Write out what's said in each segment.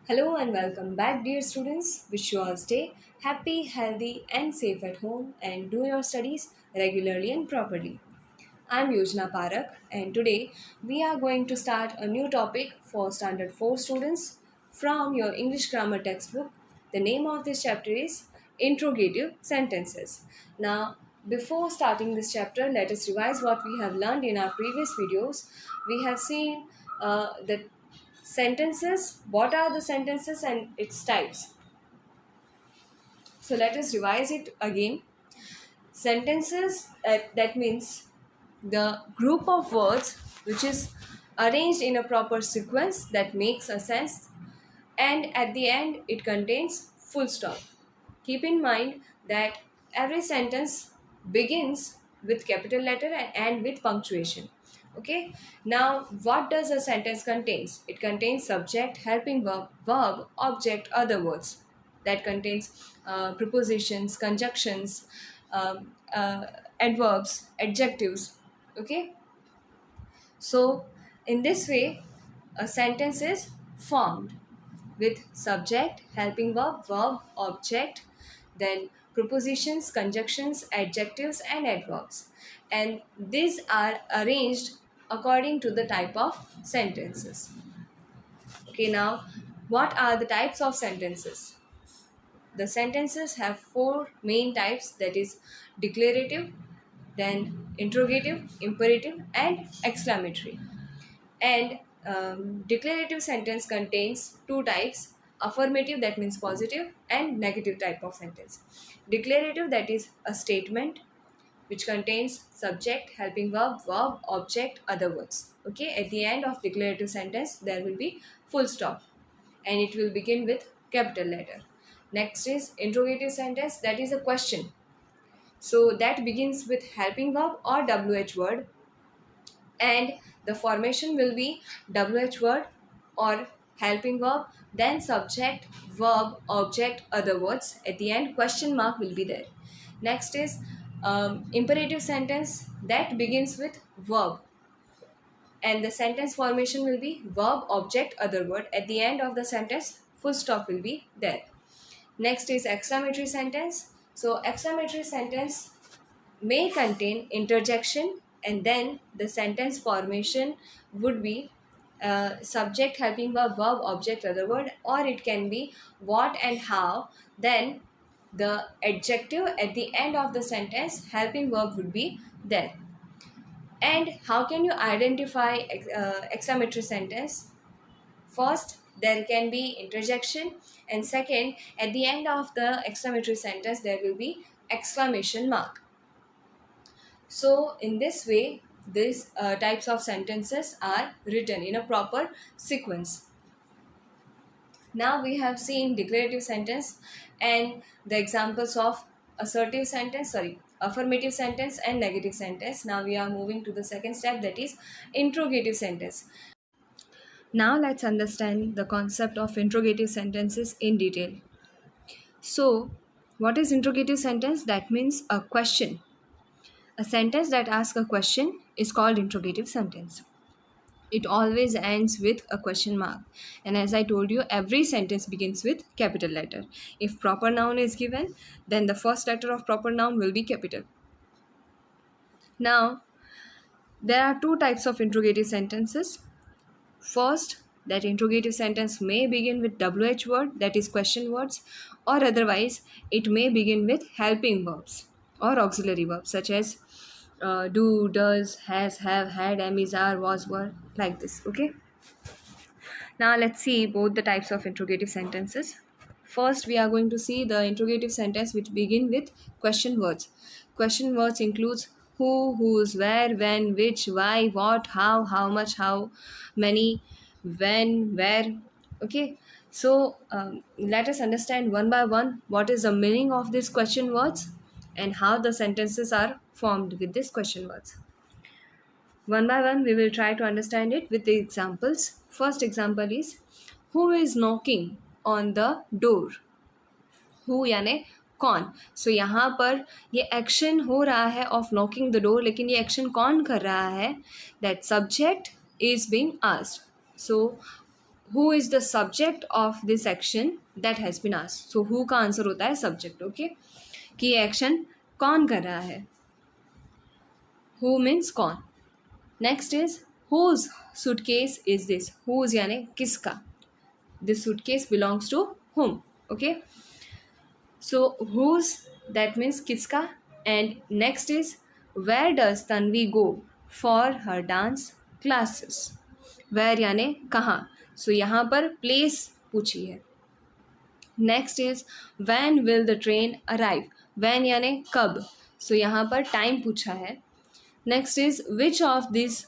Hello and welcome back, dear students. Wish you all stay happy, healthy, and safe at home and do your studies regularly and properly. I'm Yojana Parak, and today we are going to start a new topic for Standard 4 students from your English Grammar textbook. The name of this chapter is Interrogative Sentences. Now, before starting this chapter, let us revise what we have learned in our previous videos. We have seen the sentences, what are the sentences and its types. So let us revise it again. Sentences, that means the group of words which is arranged in a proper sequence that makes a sense, and at the end it contains full stop. Keep in mind that every sentence begins with capital letter and with punctuation. Okay, now what does a sentence contains? It contains subject, helping verb, object, other words. That contains prepositions, conjunctions, adverbs, adjectives. Okay, so in this way a sentence is formed with subject, helping verb, object, then prepositions, conjunctions, adjectives, and adverbs. And these are arranged according to the type of sentences. Okay, now what are the types of sentences? The sentences have four main types, that is declarative, then interrogative, imperative, and exclamatory. And declarative sentence contains two types: affirmative, that means positive, and negative type of sentence. Declarative, that is a statement which contains subject, helping verb, object, other words. Okay, at the end of declarative sentence there will be full stop and it will begin with capital letter. Next is interrogative sentence, that is a question. So that begins with helping verb or wh word, and the formation will be wh word or helping verb, then subject, verb, object, other words. At the end question mark will be there. Next is imperative sentence, that begins with verb and the sentence formation will be verb, object, other word. At the end of the sentence full stop will be there. Next is exclamatory sentence. So exclamatory sentence may contain interjection, and then the sentence formation would be subject, helping verb, object, other word, or it can be what and how, then the adjective at the end of the sentence, helping verb, would be there. And how can you identify exclamatory sentence? First, there can be interjection, and second, at the end of the exclamatory sentence there will be exclamation mark. So in this way, these types of sentences are written in a proper sequence. Now we have seen declarative sentence and the examples of affirmative sentence and negative sentence. Now we are moving to the second step, that is interrogative sentence. Now let's understand the concept of interrogative sentences in detail. So, what is interrogative sentence? That means a question. A sentence that asks a question is called interrogative sentence. It always ends with a question mark. And as I told you, every sentence begins with capital letter. If proper noun is given, then the first letter of proper noun will be capital. Now, there are two types of interrogative sentences. First, that interrogative sentence may begin with WH word, that is question words, or otherwise it may begin with helping verbs or auxiliary verbs such as do, does, has, have, had, am, is, are, was, were, like this. Okay. Now let's see both the types of interrogative sentences. First, we are going to see the interrogative sentence which begin with question words. Question words includes who, whose, where, when, which, why, what, how much, how many, when, where. Okay. So let us understand one by one what is the meaning of these question words and how the sentences are formed with these question words. One by one, we will try to understand it with the examples. First example is who is knocking on the door? Who यानी कौन. सो यहाँ पर ये action हो रहा है of knocking the door, लेकिन ये एक्शन कौन कर रहा है? That subject is being asked. So who is the subject of this action that has been asked. So who का आंसर होता है subject. Okay, कि ये action कौन कर रहा है. Who means कौन. Next is whose suitcase is this. Whose यानी किसका. This suitcase belongs to whom. Okay, so whose, that means kiska. And next is where does Tanvi go for her dance classes. Where यानी कहाँ. So यहाँ पर place पूछी है. Next is when will the train arrive. When यानी कब. So यहाँ पर time पूछा है. Next is which of these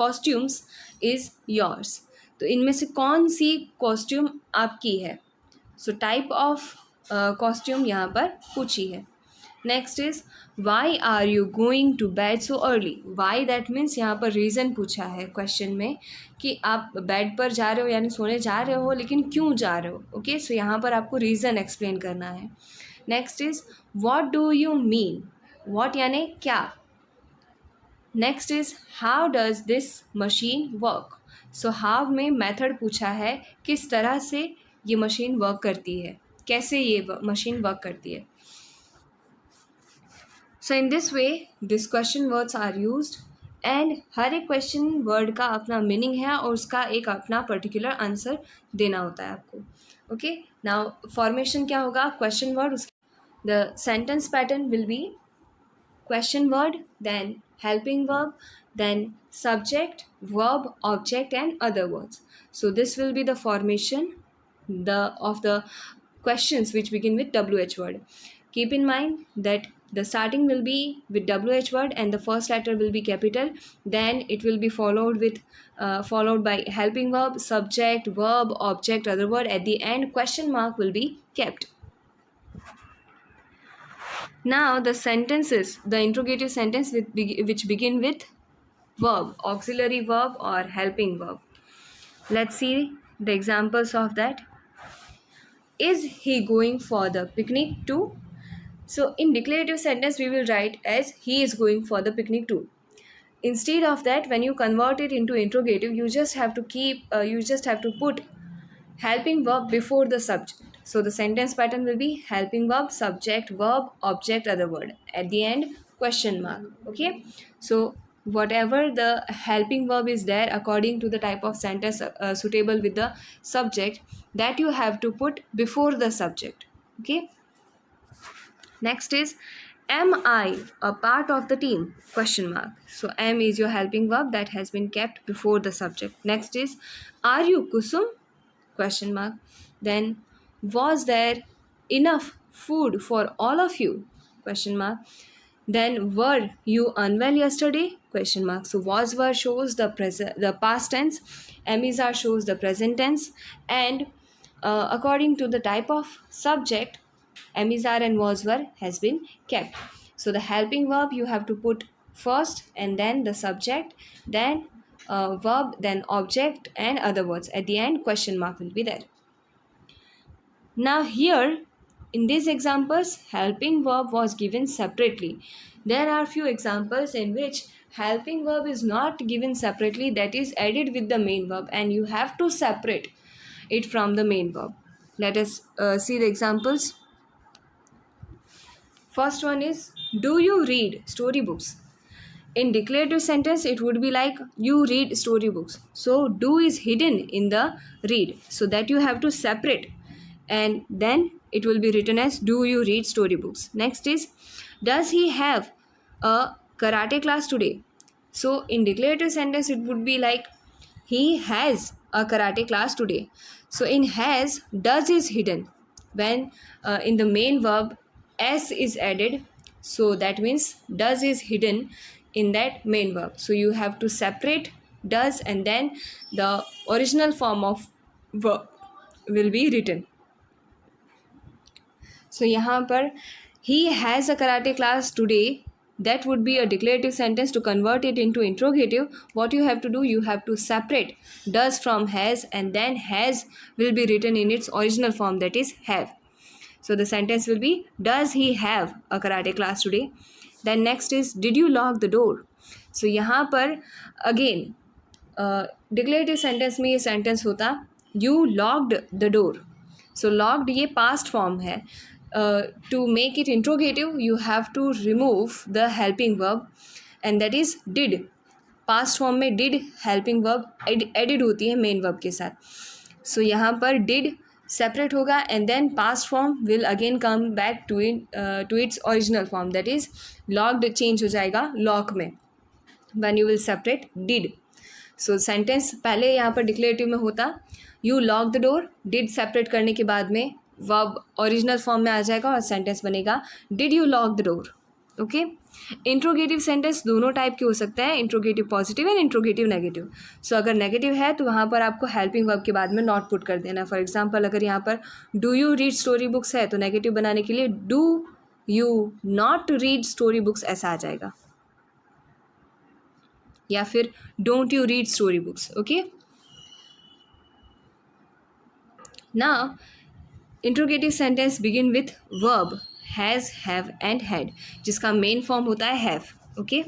costumes is yours. तो इनमें से कौन सी कॉस्ट्यूम आपकी है. सो टाइप ऑफ कॉस्ट्यूम यहाँ पर पूछी है. Next is why are you going to bed so early. Why that means यहाँ पर रीज़न पूछा है क्वेश्चन में कि आप बेड पर जा रहे हो यानी सोने जा रहे हो, लेकिन क्यों जा रहे हो. ओके, सो यहाँ पर आपको रीज़न एक्सप्लेन करना है. Next is what do you mean. What यानी क्या. Next is how does this machine work. So how में मेथड पूछा है, किस तरह से ये मशीन वर्क करती है, कैसे ये मशीन वर्क करती है. So in this way this question words are used and हर एक क्वेश्चन वर्ड का अपना मीनिंग है और उसका एक अपना पर्टिकुलर आंसर देना होता है आपको. ओके, नाउ फॉर्मेशन क्या होगा. Question word, the sentence pattern will be question word, then helping verb, then subject, verb, object and other words. So this will be the formation of the questions which begin with WH word. Keep in mind that the starting will be with WH word and the first letter will be capital. Then it will be followed by helping verb, subject, verb, object, other word. At the end, question mark will be kept. Now the sentences, the interrogative sentence which begin with verb, auxiliary verb or helping verb. Let's see the examples of that. Is he going for the picnic too? So in declarative sentence we will write as he is going for the picnic too. Instead of that, when you convert it into interrogative, you just have to put helping verb before the subject. So the sentence pattern will be helping verb, subject, verb, object, other word. At the end, question mark. Okay, so whatever the helping verb is there according to the type of sentence suitable with the subject, that you have to put before the subject. Okay, next is am I a part of the team, question mark. So am is your helping verb that has been kept before the subject. Next is are you Kusum, question mark. Then was there enough food for all of you, question mark. Then were you unwell yesterday, question mark. So was were shows the past tense, am is are shows the present tense, and according to the type of subject, am is are and was were has been kept. So the helping verb you have to put first and then the subject, then verb, then object and other words. At the end, question mark will be there. Now here in these examples, helping verb was given separately. There are few examples in which helping verb is not given separately, that is added with the main verb, and you have to separate it from the main verb. Let us see the examples. First one is, do you read storybooks? In declarative sentence, it would be like you read storybooks. So do is hidden in the read, so that you have to separate, and then it will be written as do you read storybooks. Next is, does he have a karate class today? So in declarative sentence it would be like he has a karate class today. So in has, does is hidden. When in the main verb s is added, so that means does is hidden in that main verb. So you have to separate does and then the original form of verb will be written. So यहाँ पर he has a karate class today, that would be a declarative sentence. To convert it into interrogative, what you have to do, you have to separate does from has, and then has will be written in its original form, that is have. So the sentence will be, does he have a karate class today? Then next is, did you lock the door? So यहाँ पर again declarative sentence में ये sentence होता you locked the door. So locked ये past form है. To make it interrogative you have to remove the helping verb and that is did. Past form में did helping verb added होती है main verb के साथ. So यहाँ पर did separate होगा and then past form will again come back to its original form, that is locked change हो जाएगा लॉक में when you will separate did. So sentence पहले यहाँ पर डिक्लेरेटिव में होता you lock the door, did separate करने के बाद में वर्ब ओरिजिनल फॉर्म में आ जाएगा और सेंटेंस बनेगा did you lock the door. Okay. Interrogative sentence दोनों टाइप के हो सकते हैं, interrogative positive and interrogative negative. So अगर नेगेटिव है तो वहाँ पर आपको हेल्पिंग वर्ब के बाद में नॉट पुट कर देना. फॉर एग्जांपल अगर यहाँ पर do you read story books है तो नेगेटिव बनाने के लिए do you not read story books ऐसा आ जाएगा, या फिर don't you read story books. Okay. Now interrogative sentence begin with verb has, have and had, जिसका मेन फॉर्म होता है हैव. ओके.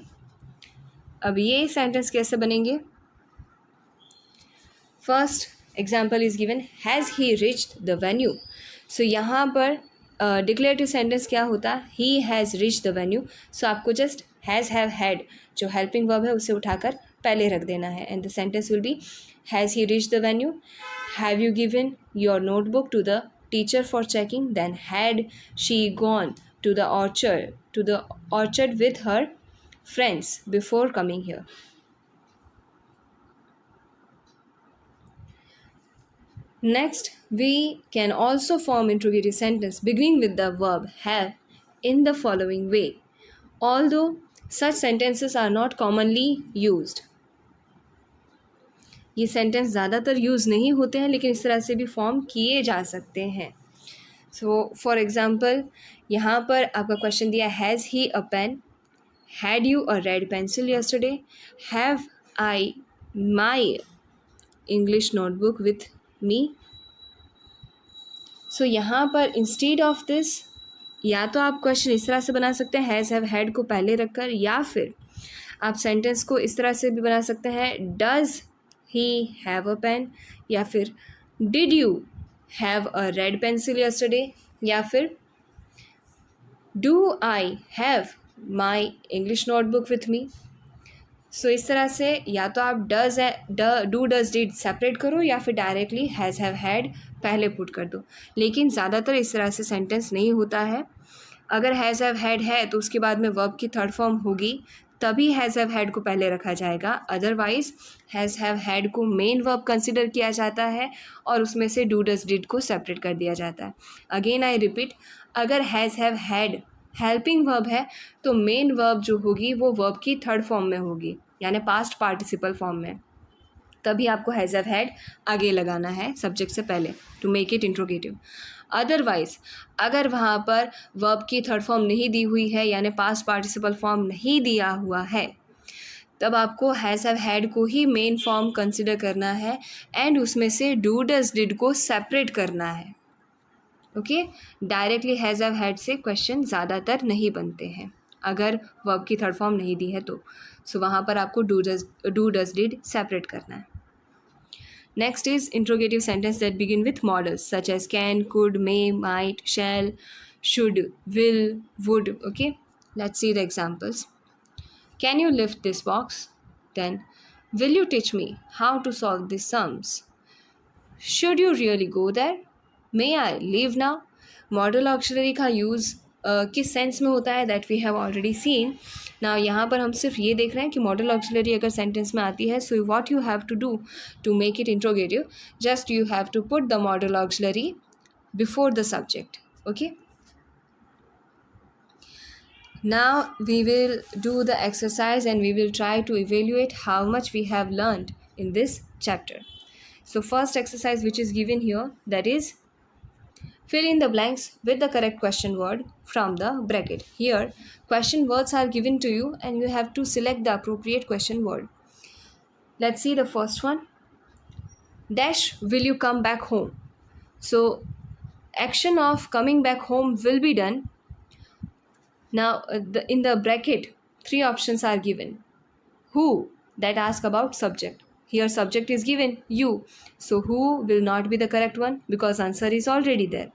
अब ये सेंटेंस कैसे बनेंगे? First example is given has he reached the venue. So यहाँ पर declarative sentence क्या होता है he has reached the venue. So आपको जस्ट हैज़, हैव, हैड जो हेल्पिंग वर्ब है उसे उठाकर पहले रख देना है and the sentence will be has he reached the venue, have you given your notebook to the teacher for checking, then had she gone to the orchard with her friends before coming here. Next we can also form interrogative sentence beginning with the verb have in the following way, although such sentences are not commonly used. ये sentence ज़्यादातर use नहीं होते हैं लेकिन इस तरह से भी फॉर्म किए जा सकते हैं. सो फॉर एग्ज़ाम्पल यहाँ पर आपका क्वेश्चन दिया has he a pen, had you a red pencil yesterday, have I my English notebook with me. So यहाँ पर इंस्टेड ऑफ दिस या तो आप क्वेश्चन इस तरह से बना सकते हैं हैज़, हैव, हैड को पहले रखकर, या फिर आप सेंटेंस को इस तरह से भी बना सकते हैं does he have a pen, या फिर did you have a red pencil yesterday, या फिर do I have my English notebook with me. सो इस तरह से या तो आप डू डज डिड सेपरेट करो या फिर डायरेक्टली हैज़, हैव, हैड पहले पुट कर दो. लेकिन ज़्यादातर इस तरह से सेंटेंस नहीं होता है. अगर हैज़, हैव, हैड है तो उसके बाद में वर्ब की थर्ड फॉर्म होगी तभी हैज़, हैव, हैड को पहले रखा जाएगा. अदरवाइज हैज़, हैव, हैड को मेन वर्ब कंसिडर किया जाता है और उसमें से डू डज डिड को सेपरेट कर दिया जाता है. अगेन आई रिपीट, अगर has, have, had helping verb है तो मेन वर्ब जो होगी वो वर्ब की थर्ड फॉर्म में होगी यानी पास्ट पार्टिसिपल फॉर्म में. तभी आपको हैज़, हैव, हैड आगे लगाना है सब्जेक्ट से पहले to make it interrogative. Otherwise अगर वहाँ पर वर्ब की थर्ड फॉर्म नहीं दी हुई है यानी पास्ट पार्टिसिपल फॉर्म नहीं दिया हुआ है तब आपको हैज़, हैव, हैड को ही मेन फॉर्म कंसिडर करना है एंड उसमें से डू डज डिड को सेपरेट करना है. Okay. Directly has, have, had से क्वेश्चन ज़्यादातर नहीं बनते हैं अगर वर्ब की थर्ड फॉर्म नहीं दी है तो. सो वहाँ पर आपको डू डज डिड सेपरेट करना है. Next is interrogative sentence that begin with modals such as can, could, may, might, shall, should, will, would. Okay, let's see the examples. Can you lift this box? Then, will you teach me how to solve these sums? Should you really go there? May I leave now? Modal auxiliary का use किस sense में होता है that we have already seen. ना यहाँ पर हम सिर्फ ये देख रहे हैं कि मॉडल ऑक्सिलरी अगर सेंटेंस में आती है so what you have to do to make it interrogative, just you have to put the modal auxiliary before the subject. Okay. Now we will do the exercise and we will try to evaluate how much we have learned in this chapter. So first exercise which is given here that is fill in the blanks with the correct question word from the bracket. Here, question words are given to you and you have to select the appropriate question word. Let's see the first one. Dash, will you come back home? So, action of coming back home will be done. Now, in the bracket, 3 options are given. Who, that ask about subject. Here subject is given you. So who will not be the correct one because answer is already there.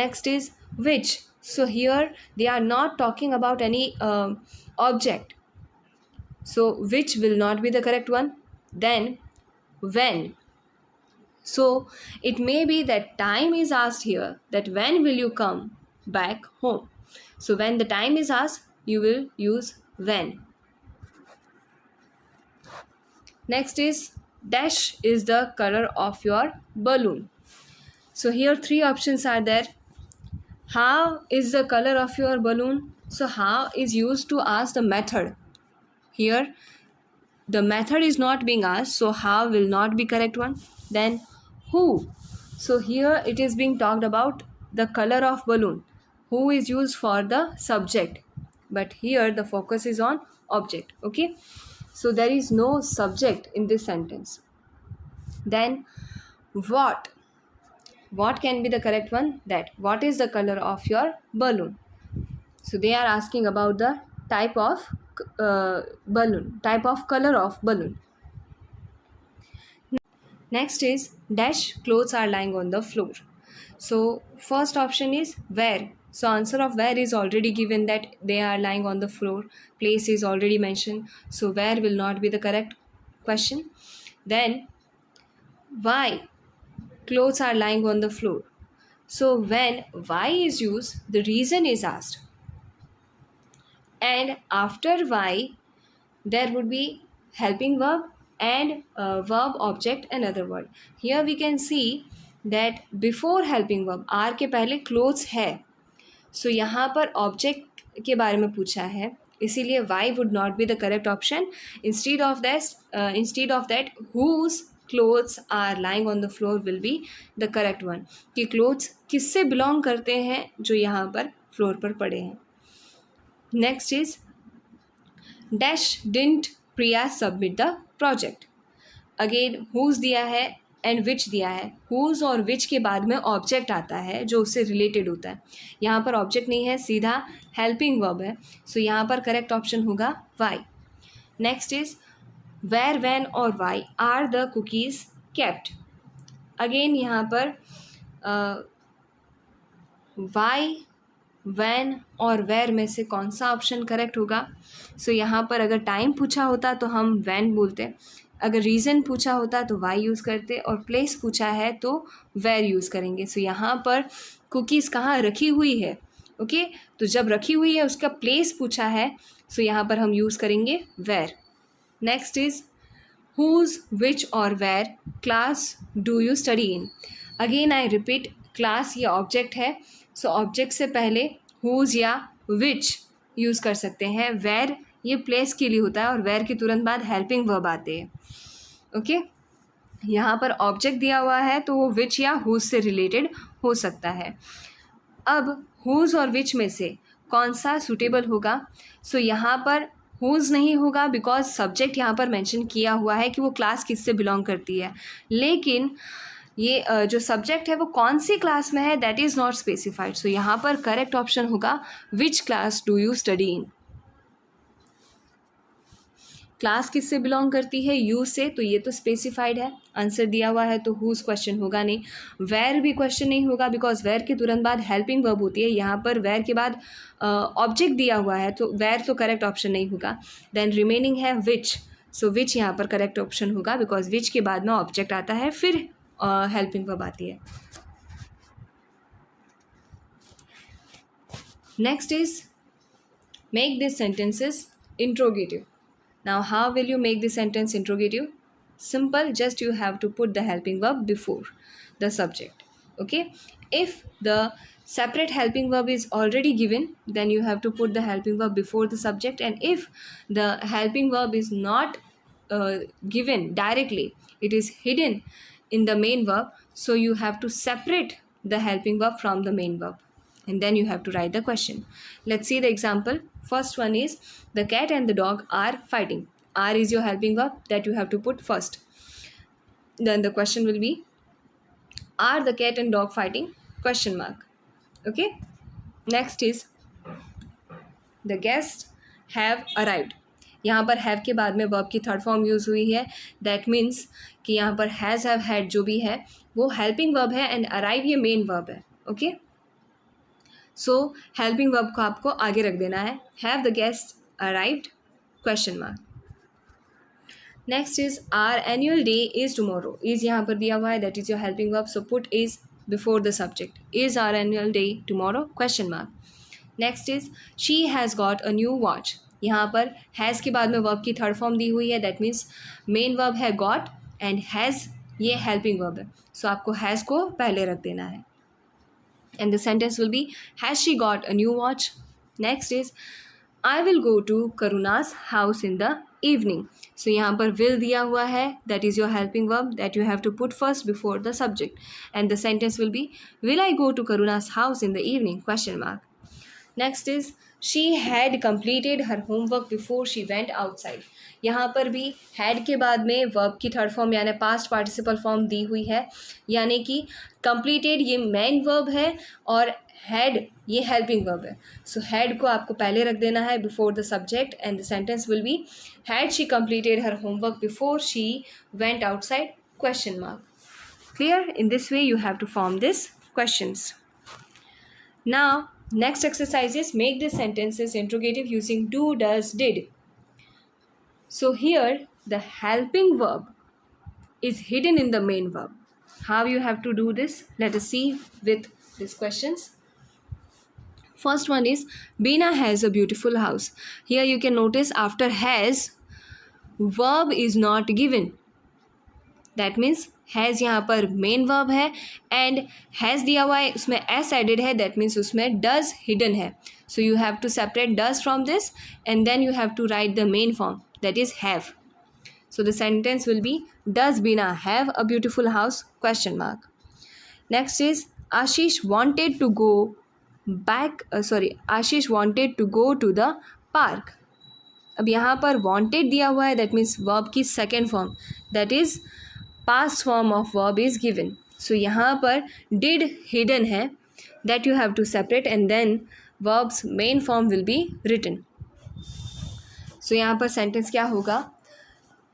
Next is which. So here they are not talking about any object. So which will not be the correct one. Then when. So it may be that time is asked here, that when will you come back home. So when the time is asked, you will use when. Next is dash is the color of your balloon. So here three options are there. How is the color of your balloon? So how is used to ask the method. Here the method is not being asked, so how will not be correct one. Then who. So here it is being talked about the color of balloon. Who is used for the subject, but here the focus is on object. Okay, so there is no subject in this sentence. Then what. What can be the correct one? That what is the color of your balloon. So they are asking about the type of balloon, type of color of balloon. Next is dash clothes are lying on the floor. So first option is where. So answer of where is already given, that they are lying on the floor. Place is already mentioned. So where will not be the correct question. Then why clothes are lying on the floor. So when why is used, the reason is asked. And after why, there would be helping verb and verb object another word. Here we can see that before helping verb are के पहले clothes है. So यहाँ पर object के बारे में पूछा है, इसीलिए why would not be the correct option. Instead of that whose clothes are lying on the floor will be the correct one. कि clothes किससे belong करते हैं जो यहाँ पर floor पर पड़े हैं. Next is dash didn't Priya submit the project. Again whose दिया है एंड विच दिया है. whose और which के बाद में ऑब्जेक्ट आता है जो उससे रिलेटेड होता है. यहाँ पर ऑब्जेक्ट नहीं है, सीधा हेल्पिंग वर्ब है. सो यहाँ पर करेक्ट ऑप्शन होगा why. Next is where when और why are the cookies kept. Again यहाँ पर वाई व्हेन और वेयर में से कौन सा ऑप्शन करेक्ट होगा. सो यहाँ पर अगर टाइम पूछा होता तो हम व्हेन बोलते, अगर रीज़न पूछा होता तो वाई यूज़ करते, और प्लेस पूछा है तो वेयर यूज़ करेंगे. सो यहाँ पर कुकीज़ कहाँ रखी हुई है. ओके, तो जब रखी हुई है उसका प्लेस पूछा है, सो यहाँ पर हम यूज़ करेंगे where. Next is whose, which और where class do you study in. Again I repeat, class ये ऑब्जेक्ट है, सो ऑब्जेक्ट से पहले whose या which यूज़ कर सकते हैं. where ये प्लेस के लिए होता है और where के तुरंत बाद हेल्पिंग वर्ब आते हैं. ओके, यहाँ पर ऑब्जेक्ट दिया हुआ है तो वो which या whose से रिलेटेड हो सकता है. अब whose और which में से कौन सा सूटेबल होगा. सो यहाँ पर whose नहीं होगा बिकॉज सब्जेक्ट यहाँ पर मेंशन किया हुआ है कि वो क्लास किससे बिलोंग करती है, लेकिन ये जो सब्जेक्ट है वो कौन सी क्लास में है दैट इज़ नॉट स्पेसिफाइड. सो यहाँ पर करेक्ट ऑप्शन होगा which class do you study in. Class किससे बिलोंग करती है, यू से, तो ये तो स्पेसिफाइड है. आंसर दिया हुआ है तो हुज क्वेश्चन होगा नहीं. वेयर भी क्वेश्चन नहीं होगा बिकॉज वेयर के तुरंत बाद हेल्पिंग वर्ब होती है. यहाँ पर वेयर के बाद ऑब्जेक्ट दिया हुआ है तो वेयर तो करेक्ट ऑप्शन नहीं होगा. देन रिमेनिंग है विच. सो विच यहाँ पर करेक्ट ऑप्शन होगा बिकॉज विच के बाद में ऑब्जेक्ट आता है, फिर हेल्पिंग वर्ब आती है. Next is make this sentences interrogative. Now, how will you make the sentence interrogative? Simple, just you have to put the helping verb before the subject. Okay? If the separate helping verb is already given, then you have to put the helping verb before the subject. And if the helping verb is not given directly, it is hidden in the main verb, so you have to separate the helping verb from the main verb. And then you have to write the question. Let's see the example. First one is the cat and the dog are fighting. Are is your helping verb that you have to put first. Then the question will be, are the cat and dog fighting? Question mark. Okay. Next is the guests have arrived. यहाँ पर have के बाद में verb की third form use हुई है, that means कि यहाँ पर हैज़, हैव, हैड जो भी है वो हेल्पिंग वर्ब है एंड अराइव ये मेन वर्ब है. ओके, सो हेल्पिंग वर्ब को आपको आगे रख देना है. Have the guest arrived question mark. Next is are annual day is tomorrow. Is यहाँ पर दिया हुआ है, that is your helping verb, so put is before the subject. Is are annual day tomorrow question mark. Next is she has got a new watch. यहाँ पर has के बाद में वर्ब की थर्ड फॉर्म दी हुई है, दैट मीन्स मेन वर्ब है गॉट एंड हैज़ ये हेल्पिंग वर्ब है, सो आपको हैज़ को पहले रख देना है. And the sentence will be, has she got a new watch? Next is, I will go to Karuna's house in the evening. So यहाँ पर will दिया हुआ है, that is your helping verb that you have to put first before the subject. And the sentence will be, will I go to Karuna's house in the evening? Question mark. Next is, she had completed her homework before she went outside. यहाँ पर भी had के बाद में verb की third form यानी past participle form दी हुई है, यानी कि completed ये main verb है और had ये helping verb है. So had को आपको पहले रख देना है before the subject and the sentence will be, had she completed her homework before she went outside? Question mark. Clear? In this way you have to form these questions. Now next exercise is make the sentences interrogative using do, does, did. So here the helping verb is hidden in the main verb. How you have to do this? Let us see with these questions. First one is, Beena has a beautiful house. Here you can notice after has verb is not given. That means has यहाँ पर main verb है and has दिया हुआ है, उसमें s added है, that means उसमें does hidden है. So you have to separate does from this and then you have to write the main form, that is have. So the sentence will be, does Beena have a beautiful house? Question mark. Next is, Ashish wanted to go back, Ashish wanted to go to the park. अब यहाँ पर wanted दिया हुआ है, that means verb की second form, that is past form of verb is given. So यहाँ पर did hidden है, that you have to separate and then verb's main form will be written. So यहाँ पर sentence क्या होगा,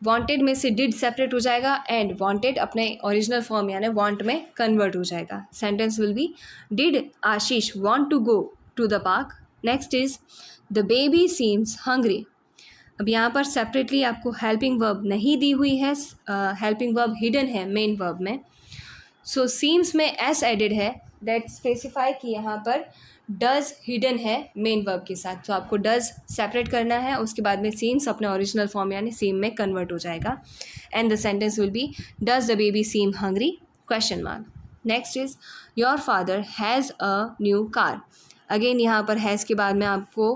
wanted में से did separate हो जाएगा and wanted अपने original form यानी want में convert हो जाएगा. Sentence will be, did Ashish want to go to the park? Next is, the baby seems hungry. अब यहाँ पर सेपरेटली आपको हेल्पिंग वर्ब नहीं दी हुई है, हेल्पिंग वर्ब हिडन है मेन वर्ब में. सो सीम्स में एस एडेड है, दैट स्पेसिफाई कि यहाँ पर डज हिडन है मेन वर्ब के साथ. तो आपको डज सेपरेट करना है, उसके बाद में सीम्स अपने ओरिजिनल फॉर्म यानी सीम में कन्वर्ट हो जाएगा. And the sentence will be, does the baby seem hungry? Question mark. Next is, your father has a new car. Again यहाँ पर हैज़ के बाद में आपको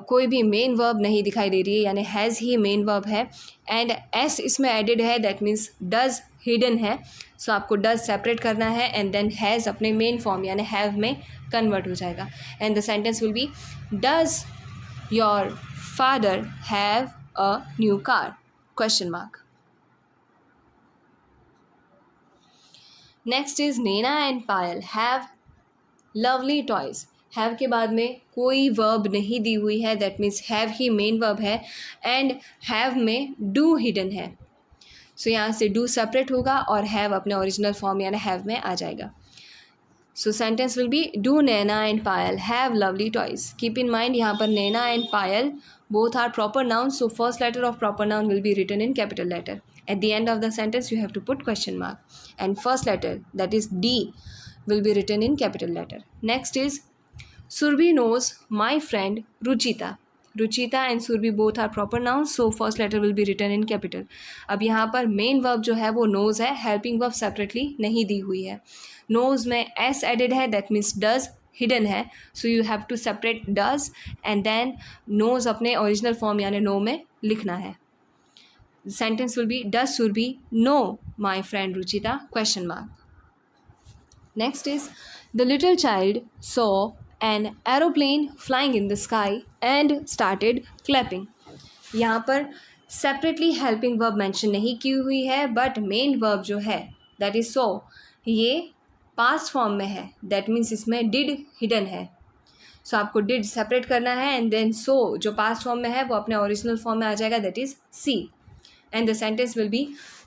कोई भी मेन वर्ब नहीं दिखाई दे रही है, यानी हैज़ ही मेन वर्ब है एंड एस इसमें एडेड है, दैट मीन्स डज हिडन है. सो आपको डज सेपरेट करना है एंड देन हैज़ अपने मेन फॉर्म यानी हैव में कन्वर्ट हो जाएगा. And the sentence will be, does your father have a new car? Question mark. Next is, Naina and Payal have lovely toys. Have के बाद में कोई वर्ब नहीं दी हुई है, that means have he main verb है एंड हैव में डू हिडन है. सो यहाँ से डू सेपरेट होगा और हैव अपने ओरिजिनल फॉर्म यानी हैव में आ जाएगा. So sentence will be, do Naina and Payal have lovely toys. Keep in mind यहाँ पर Naina and Payal both are proper noun, so first letter of proper noun will be written in capital letter. At the end of the sentence you have to put question mark and first letter, that is D, will be written in capital letter. Next is, Surbhi knows my friend Ruchita. Ruchita and Surbhi both are proper nouns, so first letter will be written in capital. अब यहाँ पर main verb जो है वो knows है, helping verb separately नहीं दी हुई है. knows में s added है, that means does hidden है, so you have to separate does and then knows अपने original form यानी know में लिखना है. The sentence will be, does Surbhi know my friend Ruchita? Question mark. Next is, the little child saw an aeroplane flying in the sky and started clapping. यहाँ पर separately helping verb mention नहीं की हुई है, but main verb जो है that is saw, ये past form में है, that means इसमें did hidden है. सो आपको डिड सेपरेट करना है एंड देन सो जो पास्ट फॉर्म में है वो अपने ओरिजिनल फॉर्म में आ जाएगा, that is see. And the sentence will be,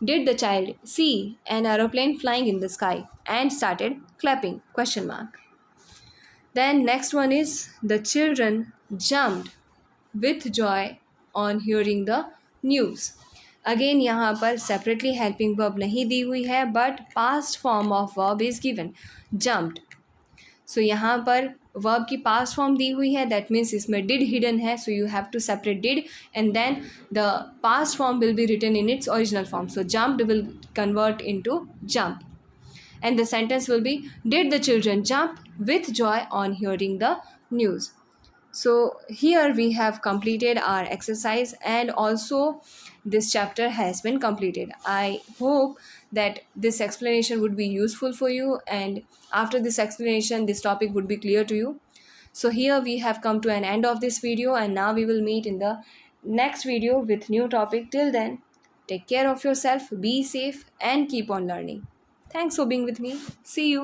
did the child see an aeroplane flying in the sky and started clapping, question mark. Then next one is, the children jumped with joy on hearing the news. Again यहाँ पर separately helping verb नहीं दी हुई है but past form of verb is given, jumped. So यहाँ पर verb की past form दी हुई है, दैट मीन्स इसमें डिड हिडन है, so you have to separate did and then the past form will be written in its original form. So jumped will convert into jump and the sentence will be, did the children jump with joy on hearing the news. So here we have completed our exercise and also this chapter has been completed. I hope that this explanation would be useful for you, and after this explanation this topic would be clear to you. So here we have come to an end of this video, and now we will meet in the next video with new topic. Till then, take care of yourself, be safe and keep on learning. Thanks for being with me. See you.